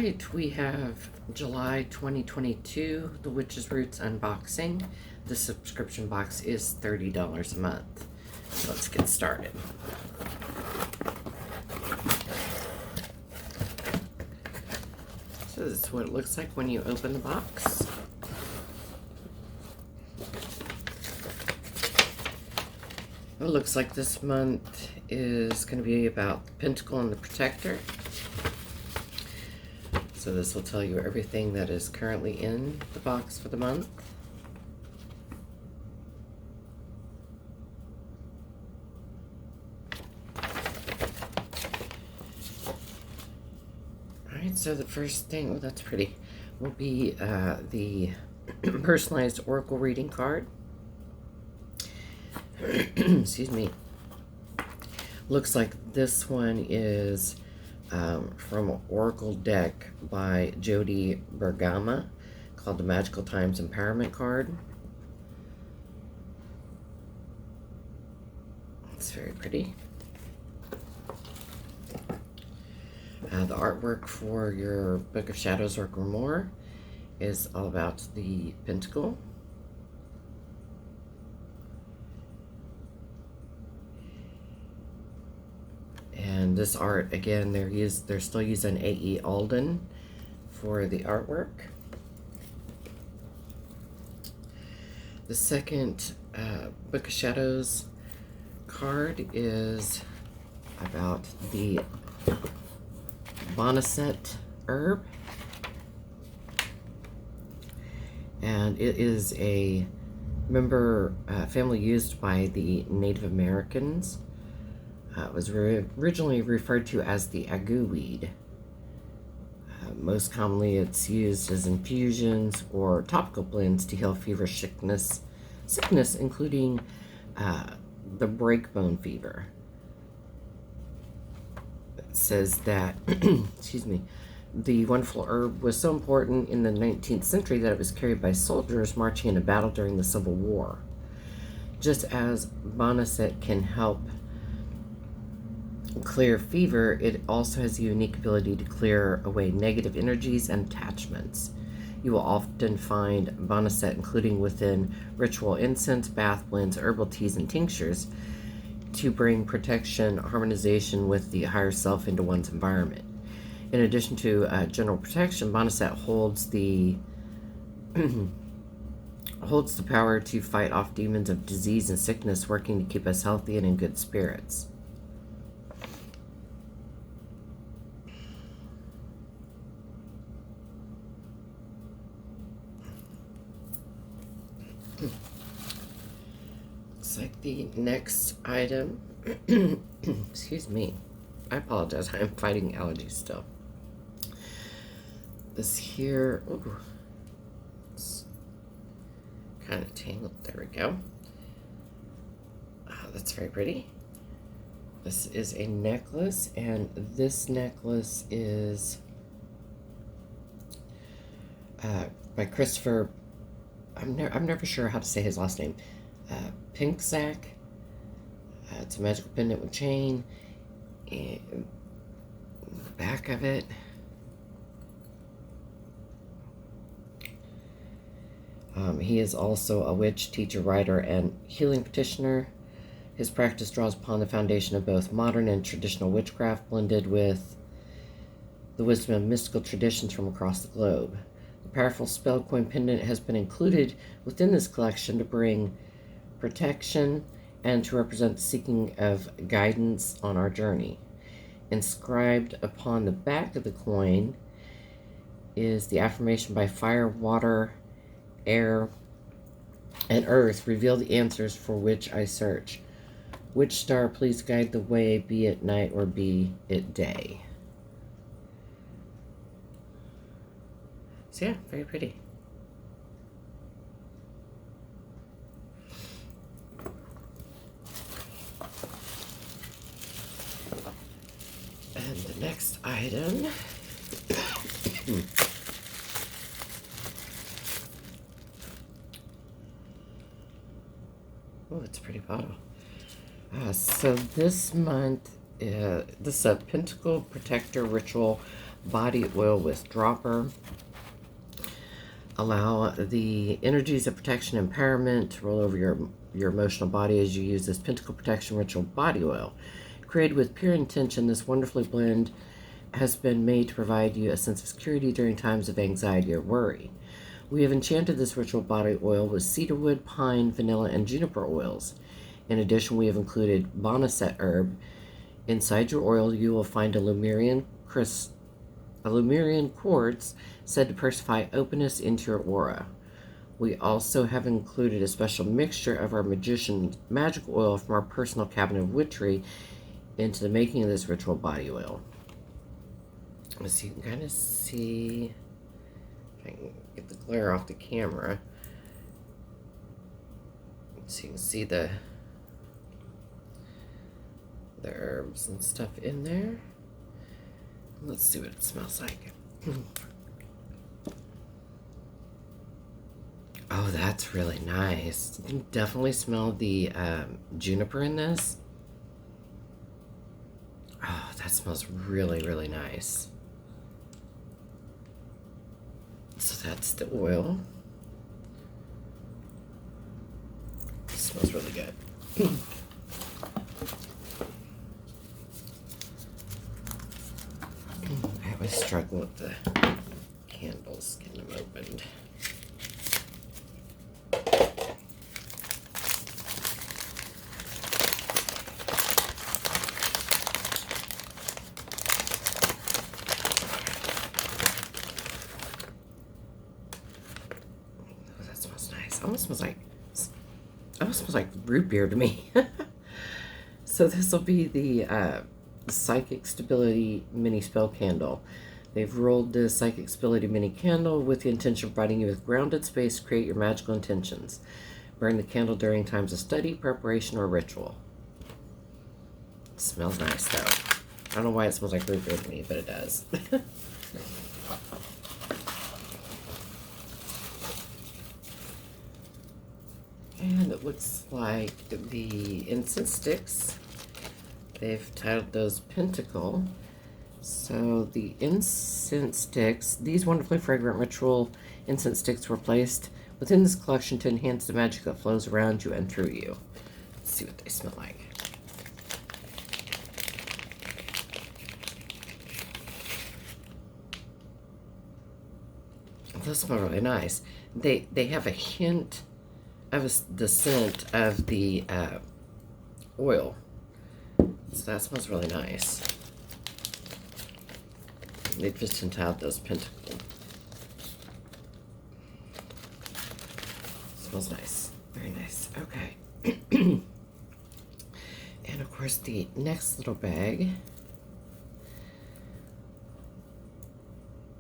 right, we have July 2022, the Witch's Roots unboxing. The subscription box is $30 a month. Let's get started. So this is what it looks like when you open the box. It looks like this month is going to be about the Pentacle and the Protector. So this will tell you everything that is currently in the box for the month. Alright, so the first thing, oh that's pretty, will be the personalized oracle reading card. Excuse me. Looks like this one is from Oracle deck by Jody Bergama, called the Magical Times Empowerment card. It's very pretty. The artwork for your Book of Shadows or Grimoire is all about the Pentacle. And this art, again, they're still using A.E. Alden for the artwork. The second Book of Shadows card is about the Boneset herb. And it is a member family used by the Native Americans. It was originally referred to as the agu weed. Most commonly it's used as infusions or topical blends to heal fever sickness including the breakbone fever. It says that, excuse me, the wonderful herb was so important in the 19th century that it was carried by soldiers marching in a battle during the Civil War. Just as boneset can help clear fever, it also has the unique ability to clear away negative energies and attachments. You will often find boneset including within ritual incense, bath blends, herbal teas, and tinctures to bring protection, harmonization with the higher self into one's environment. In addition to general protection, boneset holds the holds the power to fight off demons of disease and sickness, working to keep us healthy and in good spirits. Looks like the next item, excuse me, I apologize, I'm fighting allergies still. This here, ooh, it's kind of tangled, there we go. That's very pretty. This is a necklace, and this necklace is by Christopher, I'm never sure how to say his last name, Pinksack. It's a magical pendant with chain, and the back of it, he is also a witch, teacher, writer, and healing practitioner. His practice draws upon the foundation of both modern and traditional witchcraft, blended with the wisdom of mystical traditions from across the globe. The powerful spell coin pendant has been included within this collection to bring protection and to represent the seeking of guidance on our journey. Inscribed upon the back of the coin is the affirmation by fire, water, air, and earth reveal the answers for which I search. Which star please guide the way, be it night or be it day? So yeah, very pretty. And the next item oh, it's a pretty bottle. So this month, this is a Pentacle Protector Ritual body oil with dropper. Allow the energies of protection and empowerment to roll over your emotional body as you use this Pentacle Protection Ritual Body Oil. Created with pure intention, this wonderfully blend has been made to provide you a sense of security during times of anxiety or worry. We have enchanted this ritual body oil with cedarwood, pine, vanilla, and juniper oils. In addition, we have included boneset herb. Inside your oil, you will find a Lemurian quartz said to personify openness into your aura. We also have included a special mixture of our magician magic oil from our personal cabinet of witchery into the making of this ritual body oil. So you can kind of see, if I can get the glare off the camera, so you can see the herbs and stuff in there. Let's see what it smells like. Oh, that's really nice. You can definitely smell the juniper in this. Oh, that smells really, really nice. So that's the oil. It smells really good. I always struggle with the candles, getting them opened. Oh, that smells nice. Almost smells like root beer to me. So this will be the Psychic Stability Mini Spell Candle. They've rolled the Psychic Stability Mini Candle with the intention of providing you with grounded space to create your magical intentions. Burn the candle during times of study, preparation, or ritual. It smells nice, though. I don't know why it smells like root beer to me, but it does. And it looks like the incense sticks. They've titled those Pentacle. So the incense sticks, these wonderfully fragrant ritual incense sticks were placed within this collection to enhance the magic that flows around you and through you. Let's see what they smell like. Those smell really nice. They have a hint of the scent of the oil. So that smells really nice. They've just entitled those Pentacle. Smells nice. Very nice. Okay. And of course the next little bag.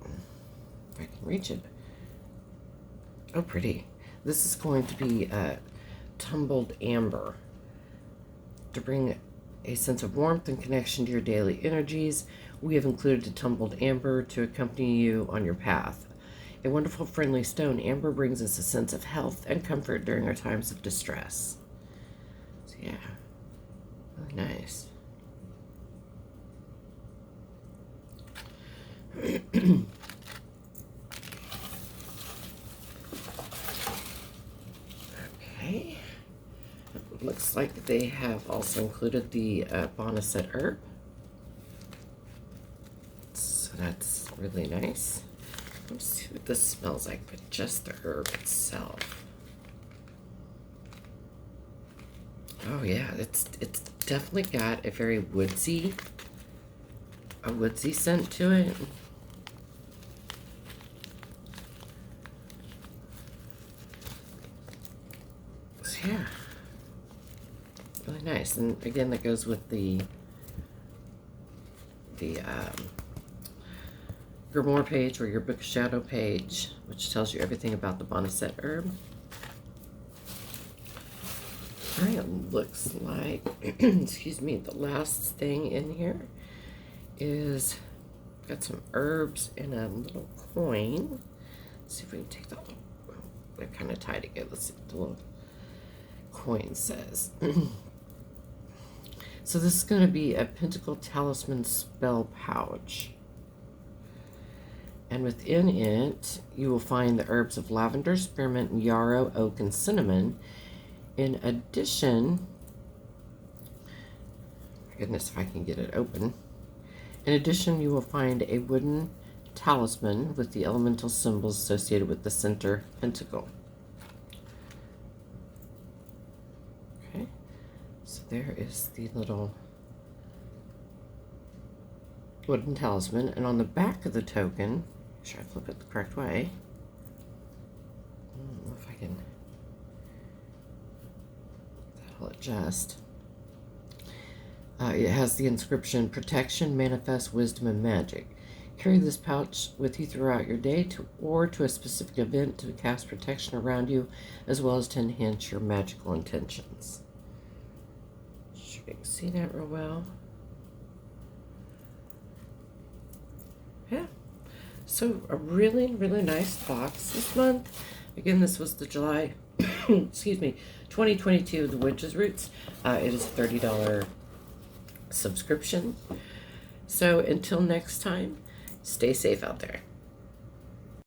If I can reach it. Oh, pretty. This is going to be Tumbled Amber. To bring a sense of warmth and connection to your daily energies, we have included a tumbled amber to accompany you on your path. A wonderful, friendly stone, amber brings us a sense of health and comfort during our times of distress. So yeah, really nice. Okay. Looks like they have also included the boneset herb. So that's really nice. Let's see what this smells like, but just the herb itself. Oh yeah, it's definitely got a very woodsy scent to it. So yeah. Really nice. And again, that goes with the Grimoire page or your Book of Shadow page, which tells you everything about the boneset herb. Alright, it looks like, excuse me, the last thing in here is got some herbs and a little coin. Let's see if we can take the, they're kind of tied together. Let's see what the little coin says. So this is going to be a Pentacle Talisman spell pouch. And within it, you will find the herbs of lavender, spearmint, yarrow, oak, and cinnamon. In addition, goodness, if I can get it open. In addition, you will find a wooden talisman with the elemental symbols associated with the center pentacle. Okay, so there is the little wooden talisman, and on the back of the token, make sure I flip it the correct way. I don't know if I can. That'll adjust. It has the inscription, protection, manifest, wisdom, and magic. Carry this pouch with you throughout your day or to a specific event to cast protection around you, as well as to enhance your magical intentions. Sure you can see that real well. Yeah. So a really, really nice box this month. Again, this was the July, excuse me, 2022, The Witch's Roots. It is a $30 subscription. So until next time, stay safe out there.